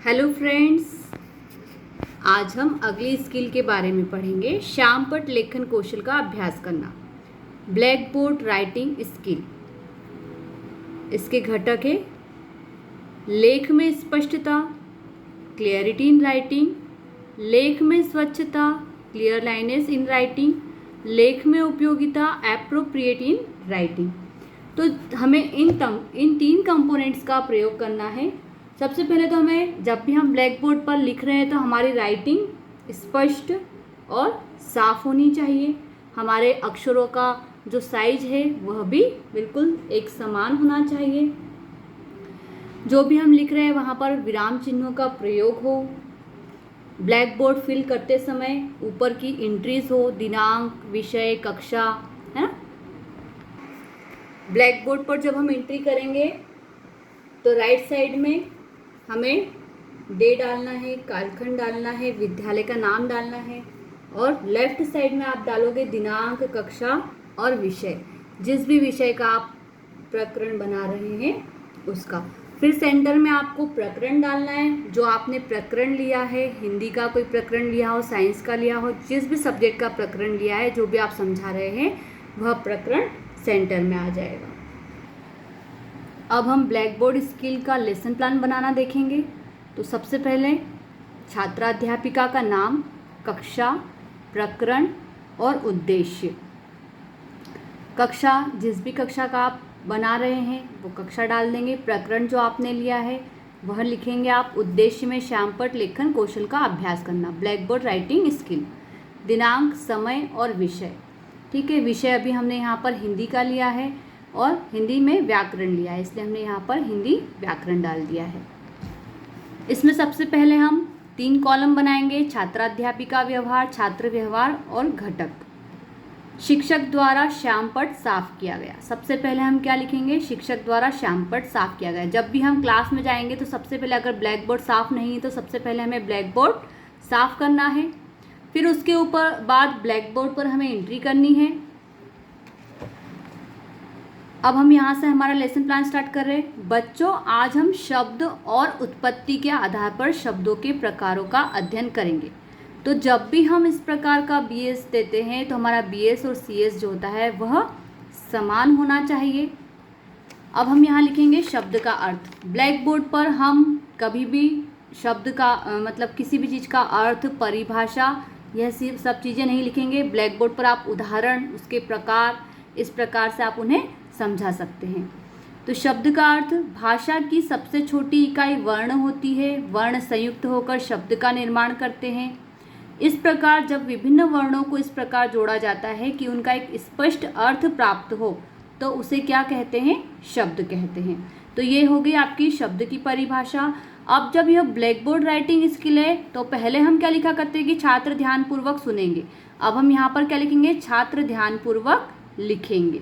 Hello friends, आज हम अगली स्किल के बारे में पढ़ेंगे। श्यामपट्ट लेखन कौशल का अभ्यास करना, ब्लैक बोर्ड राइटिंग स्किल। इसके घटक है लेख में स्पष्टता, क्लियरिटी इन राइटिंग, लेख में स्वच्छता, क्लियर लाइनेस इन राइटिंग, लेख में उपयोगिता, एप्रोप्रिएट इन राइटिंग। तो हमें इन तीन कंपोनेंट्स का प्रयोग करना है। सबसे पहले तो हमें, जब भी हम ब्लैक बोर्ड पर लिख रहे हैं तो हमारी राइटिंग स्पष्ट और साफ होनी चाहिए। हमारे अक्षरों का जो साइज है वह भी बिल्कुल एक समान होना चाहिए। जो भी हम लिख रहे हैं वहाँ पर विराम चिन्हों का प्रयोग हो। ब्लैक बोर्ड फिल करते समय ऊपर की एंट्रीज हो, दिनांक, विषय, कक्षा, है ना। ब्लैक बोर्ड पर जब हम एंट्री करेंगे तो राइट साइड में हमें डे डालना है, कालखंड डालना है, विद्यालय का नाम डालना है, और लेफ्ट साइड में आप डालोगे दिनांक, कक्षा और विषय, जिस भी विषय का आप प्रकरण बना रहे हैं उसका। फिर सेंटर में आपको प्रकरण डालना है, जो आपने प्रकरण लिया है, हिंदी का कोई प्रकरण लिया हो, साइंस का लिया हो, जिस भी सब्जेक्ट का प्रकरण लिया है, जो भी आप समझा रहे हैं वह प्रकरण सेंटर में आ जाएगा। अब हम ब्लैक बोर्ड स्किल का लेसन प्लान बनाना देखेंगे। तो सबसे पहले छात्राध्यापिका का नाम, कक्षा, प्रकरण और उद्देश्य। कक्षा, जिस भी कक्षा का आप बना रहे हैं वो कक्षा डाल देंगे। प्रकरण जो आपने लिया है वह लिखेंगे आप। उद्देश्य में श्यामपट्ट लेखन कौशल का अभ्यास करना, ब्लैक बोर्ड राइटिंग स्किल। दिनांक, समय और विषय, ठीक है। विषय अभी हमने यहाँ पर हिंदी का लिया है और हिंदी में व्याकरण लिया है, इसलिए हमने यहाँ पर हिंदी व्याकरण डाल दिया है। इसमें सबसे पहले हम 3 कॉलम बनाएंगे: छात्राध्यापिका व्यवहार, छात्र व्यवहार और घटक। शिक्षक द्वारा श्यामपट्ट साफ किया गया। सबसे पहले हम क्या लिखेंगे? शिक्षक द्वारा श्यामपट्ट साफ किया गया। जब भी हम क्लास में जाएंगे तो सबसे पहले, अगर ब्लैक बोर्ड साफ नहीं है तो सबसे पहले हमें ब्लैक बोर्ड साफ करना है। फिर उसके ऊपर बाद ब्लैक बोर्ड पर हमें एंट्री करनी है। अब हम यहाँ से हमारा लेसन प्लान स्टार्ट कर रहे हैं। बच्चों, आज हम शब्द और उत्पत्ति के आधार पर शब्दों के प्रकारों का अध्ययन करेंगे। तो जब भी हम इस प्रकार का बीएस देते हैं तो हमारा बीएस और सीएस जो होता है वह समान होना चाहिए। अब हम यहाँ लिखेंगे शब्द का अर्थ। ब्लैक बोर्ड पर हम कभी भी शब्द का मतलब किसी भी चीज़ का अर्थ, परिभाषा, यह सब चीज़ें नहीं लिखेंगे। ब्लैक बोर्ड पर आप उदाहरण, उसके प्रकार, इस प्रकार से आप उन्हें समझा सकते हैं। तो शब्द का अर्थ, भाषा की सबसे छोटी इकाई वर्ण होती है। वर्ण संयुक्त होकर शब्द का निर्माण करते हैं। इस प्रकार जब विभिन्न वर्णों को इस प्रकार जोड़ा जाता है कि उनका एक स्पष्ट अर्थ प्राप्त हो तो उसे क्या कहते हैं? शब्द कहते हैं। तो ये हो गई आपकी शब्द की परिभाषा। अब जब यह ब्लैक बोर्ड राइटिंग स्किल है तो पहले हम क्या लिखा करते हैं कि छात्र ध्यानपूर्वक सुनेंगे। अब हम यहाँ पर क्या लिखेंगे? छात्र ध्यानपूर्वक लिखेंगे।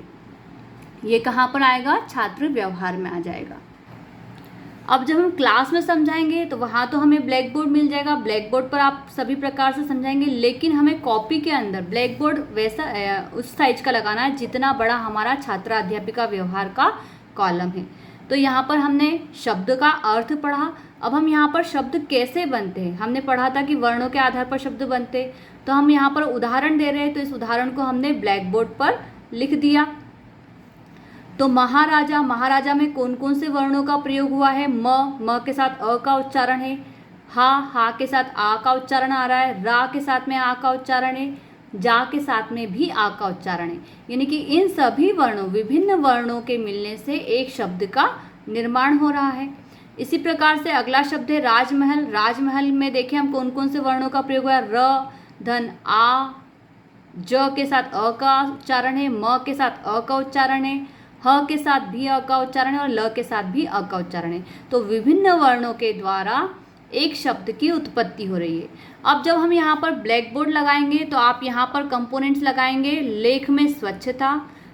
ये कहाँ पर आएगा? छात्र व्यवहार में आ जाएगा। अब जब हम क्लास में समझाएंगे तो वहाँ तो हमें ब्लैक बोर्ड मिल जाएगा, ब्लैक बोर्ड पर आप सभी प्रकार से समझाएंगे, लेकिन हमें कॉपी के अंदर ब्लैक बोर्ड वैसा उस साइज का लगाना है जितना बड़ा हमारा छात्र अध्यापिका व्यवहार का कॉलम है। तो यहाँ पर हमने शब्द का अर्थ पढ़ा। अब हम यहाँ पर शब्द कैसे बनते हैं, हमने पढ़ा था कि वर्णों के आधार पर शब्द बनते। तो हम यहाँ पर उदाहरण दे रहे हैं, तो इस उदाहरण को हमने ब्लैक बोर्ड पर लिख दिया। तो महाराजा, महाराजा में कौन कौन से वर्णों का प्रयोग हुआ है? म के साथ अ का उच्चारण है। हा के साथ आ का उच्चारण आ रहा है। रा के साथ में आ का उच्चारण है। जा के साथ में भी आ का उच्चारण है। यानी कि इन सभी वर्णों, विभिन्न वर्णों के मिलने से एक शब्द का निर्माण हो रहा है। इसी प्रकार से अगला शब्द है राजमहल। राजमहल में देखें हम कौन कौन से वर्णों का प्रयोग हुआ है? र, धन, आ, ज के साथ अ का उच्चारण है। म के साथ अ का उच्चारण है। ह के साथ भी अ का उच्चारण है और ल के साथ भी अ का उच्चारण है। तो विभिन्न वर्णों के द्वारा एक शब्द की उत्पत्ति हो रही है। अब जब हम यहाँ पर ब्लैक बोर्ड लगाएंगे तो आप यहाँ पर कंपोनेंट्स लगाएंगे: लेख में स्वच्छता,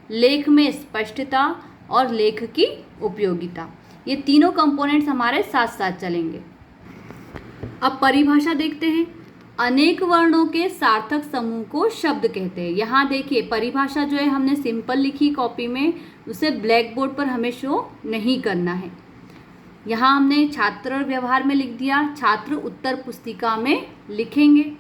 लेख में स्पष्टता और लेख की उपयोगिता। ये तीनों कंपोनेंट्स हमारे साथ साथ चलेंगे। अब परिभाषा देखते हैं। अनेक वर्णों के सार्थक समूह को शब्द कहते हैं। यहाँ देखिए परिभाषा जो है हमने सिंपल लिखी कॉपी में, उसे ब्लैक बोर्ड पर हमें शो नहीं करना है। यहाँ हमने छात्र व्यवहार में लिख दिया, छात्र उत्तर पुस्तिका में लिखेंगे।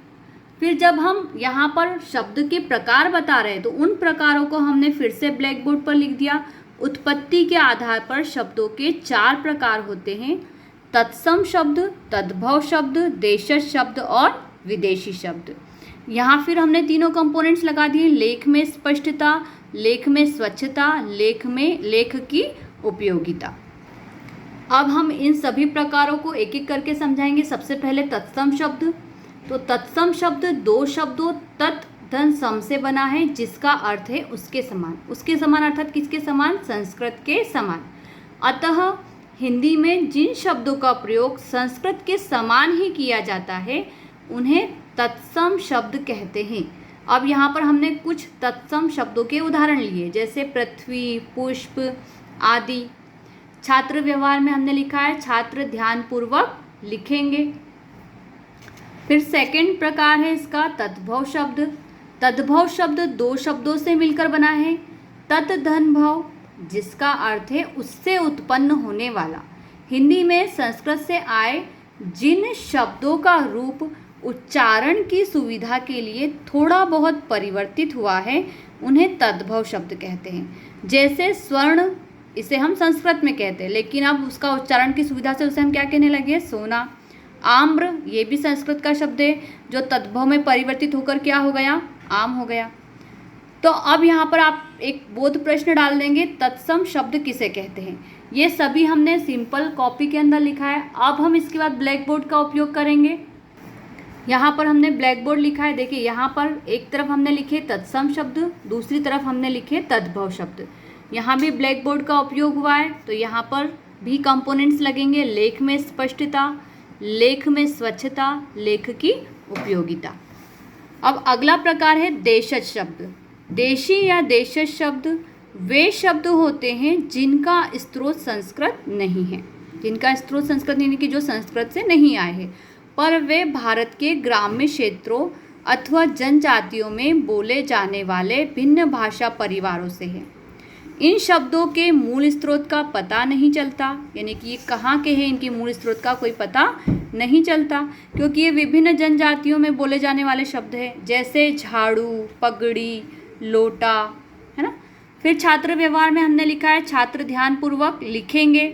फिर जब हम यहाँ पर शब्द के प्रकार बता रहे हैं तो उन प्रकारों को हमने फिर से ब्लैक बोर्ड पर लिख दिया। उत्पत्ति के आधार पर शब्दों के 4 प्रकार होते हैं, तत्सम शब्द, तद्भव शब्द, देशज शब्द और विदेशी शब्द। यहाँ फिर हमने तीनों कंपोनेंट्स लगा दिए, लेख में स्पष्टता, लेख में स्वच्छता, लेख में लेख की उपयोगिता। अब हम इन सभी प्रकारों को एक एक करके समझाएंगे। सबसे पहले तत्सम शब्द। तो तत्सम शब्द 2 शब्दों तत् धन सम से बना है, जिसका अर्थ है उसके समान। उसके समान अर्थात किसके समान? संस्कृत के समान। अतः हिंदी में जिन शब्दों का प्रयोग संस्कृत के समान ही किया जाता है उन्हें तत्सम शब्द कहते हैं। अब यहाँ पर हमने कुछ तत्सम शब्दों के उदाहरण लिए, जैसे पृथ्वी, पुष्प आदि। छात्र व्यवहार में हमने लिखा है छात्र ध्यानपूर्वक लिखेंगे। फिर सेकंड प्रकार है इसका तद्भव शब्द। तद्भव शब्द 2 शब्दों से मिलकर बना है, तत् धन भव, जिसका अर्थ है उससे उत्पन्न होने वाला। हिंदी में संस्कृत से आए जिन शब्दों का रूप उच्चारण की सुविधा के लिए थोड़ा बहुत परिवर्तित हुआ है उन्हें तद्भव शब्द कहते हैं। जैसे स्वर्ण, इसे हम संस्कृत में कहते हैं, लेकिन अब उसका उच्चारण की सुविधा से उसे हम क्या कहने लगे? सोना। आम्र, ये भी संस्कृत का शब्द है, जो तद्भव में परिवर्तित होकर क्या हो गया? आम हो गया। तो अब यहाँ पर आप एक बोध प्रश्न डाल देंगे, तत्सम शब्द किसे कहते हैं? ये सभी हमने सिंपल कॉपी के अंदर लिखा है। अब हम इसके बाद ब्लैक बोर्ड का उपयोग करेंगे। यहाँ पर हमने ब्लैक बोर्ड लिखा है, देखिए यहाँ पर एक तरफ हमने लिखे तत्सम शब्द, दूसरी तरफ हमने लिखे तद्भव शब्द। यहाँ भी ब्लैक बोर्ड का उपयोग हुआ है, तो यहाँ पर भी कंपोनेंट्स लगेंगे, लेख में स्पष्टता, लेख में स्वच्छता, लेख की उपयोगिता। अब अगला प्रकार है देशज शब्द। देशी या देशज शब्द वे शब्द होते हैं जिनका स्रोत संस्कृत नहीं है, जिनका स्रोत संस्कृत नहीं, कि जो संस्कृत से नहीं आए हैं, पर वे भारत के ग्राम्य क्षेत्रों अथवा जनजातियों में बोले जाने वाले भिन्न भाषा परिवारों से हैं। इन शब्दों के मूल स्रोत का पता नहीं चलता, यानी कि ये कहाँ के हैं, इनके मूल स्रोत का कोई पता नहीं चलता, क्योंकि ये विभिन्न जनजातियों में बोले जाने वाले शब्द हैं, जैसे झाड़ू, पगड़ी, लोटा, है ना। फिर छात्र व्यवहार में हमने लिखा है छात्र ध्यानपूर्वक लिखेंगे।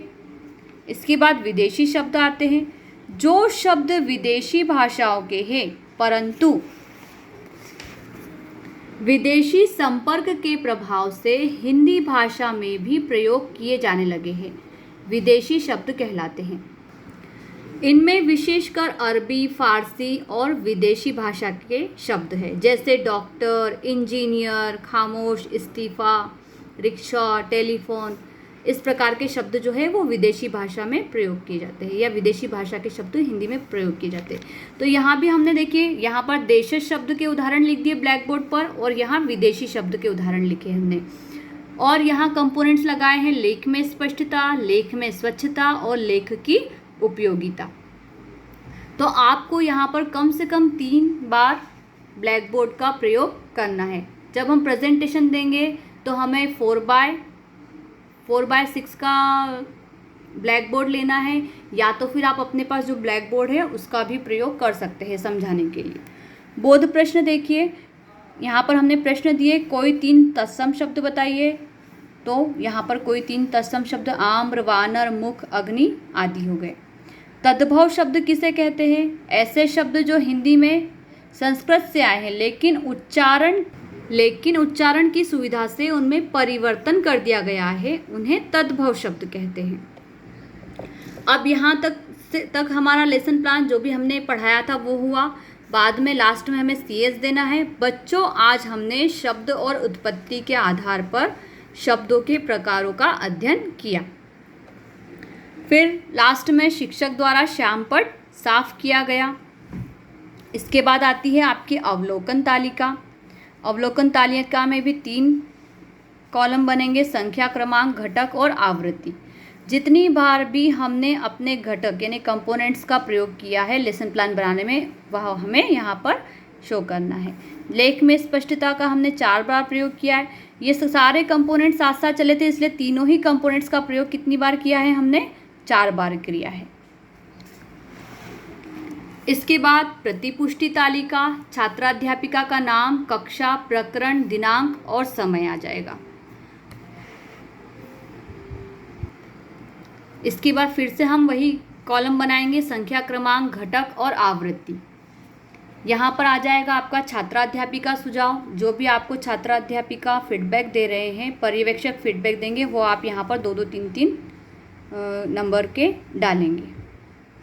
इसके बाद विदेशी शब्द आते हैं। जो शब्द विदेशी भाषाओं के हैं परंतु विदेशी संपर्क के प्रभाव से हिंदी भाषा में भी प्रयोग किए जाने लगे हैं, विदेशी शब्द कहलाते हैं। इनमें विशेषकर अरबी, फारसी और विदेशी भाषा के शब्द हैं, जैसे डॉक्टर, इंजीनियर, खामोश, इस्तीफा, रिक्शा, टेलीफोन। इस प्रकार के शब्द जो है वो विदेशी भाषा में प्रयोग किए जाते हैं, या विदेशी भाषा के शब्द हिंदी में प्रयोग किए जाते हैं। तो यहाँ भी हमने देखिए, यहाँ पर देशज शब्द के उदाहरण लिख दिए ब्लैक बोर्ड पर, और यहाँ विदेशी शब्द के उदाहरण लिखे हमने, और यहाँ कंपोनेंट्स लगाए हैं, लेख में स्पष्टता, लेख में स्वच्छता और लेख की उपयोगिता। तो आपको यहाँ पर कम से कम 3 बार ब्लैक बोर्ड का प्रयोग करना है। जब हम प्रेजेंटेशन देंगे तो हमें 4x6 का ब्लैक बोर्ड लेना है, या तो फिर आप अपने पास जो ब्लैक बोर्ड है उसका भी प्रयोग कर सकते हैं समझाने के लिए। बोध प्रश्न देखिए, यहाँ पर हमने प्रश्न दिए, कोई 3 तत्सम शब्द बताइए। तो यहाँ पर कोई 3 तत्सम शब्द आम्र, वानर, मुख, अग्नि आदि हो गए। तद्भव शब्द किसे कहते हैं? ऐसे शब्द जो हिंदी में संस्कृत से आए हैं लेकिन उच्चारण की सुविधा से उनमें परिवर्तन कर दिया गया है, उन्हें तद्भव शब्द कहते हैं। अब यहाँ तक हमारा लेसन प्लान जो भी हमने पढ़ाया था वो हुआ। बाद में लास्ट में हमें CS देना है। बच्चों, आज हमने शब्द और उत्पत्ति के आधार पर शब्दों के प्रकारों का अध्ययन किया। फिर लास्ट में शिक्षक द्वारा श्यामपट्ट साफ किया गया। इसके बाद आती है आपकी अवलोकन तालिका। अवलोकन तालिका में भी 3 कॉलम बनेंगे, संख्या, क्रमांक, घटक और आवृत्ति। जितनी बार भी हमने अपने घटक यानी कंपोनेंट्स का प्रयोग किया है लेसन प्लान बनाने में, वह हमें यहाँ पर शो करना है। लेख में स्पष्टता का हमने 4 बार प्रयोग किया है। ये सारे कंपोनेंट्स साथ साथ चले थे, इसलिए तीनों ही कंपोनेंट्स का प्रयोग कितनी बार किया है हमने? 4 बार क्रिया है। इसके बाद प्रतिपुष्टि तालिका, छात्राध्यापिका का नाम, कक्षा, प्रकरण, दिनांक और समय आ जाएगा। इसके बाद फिर से हम वही कॉलम बनाएंगे, संख्या, क्रमांक, घटक और आवृत्ति। यहाँ पर आ जाएगा आपका छात्राध्यापिका सुझाव, जो भी आपको छात्राध्यापिका फीडबैक दे रहे हैं, पर्यवेक्षक फीडबैक देंगे, वो आप यहाँ पर 2-2, 3-3 नंबर के डालेंगे।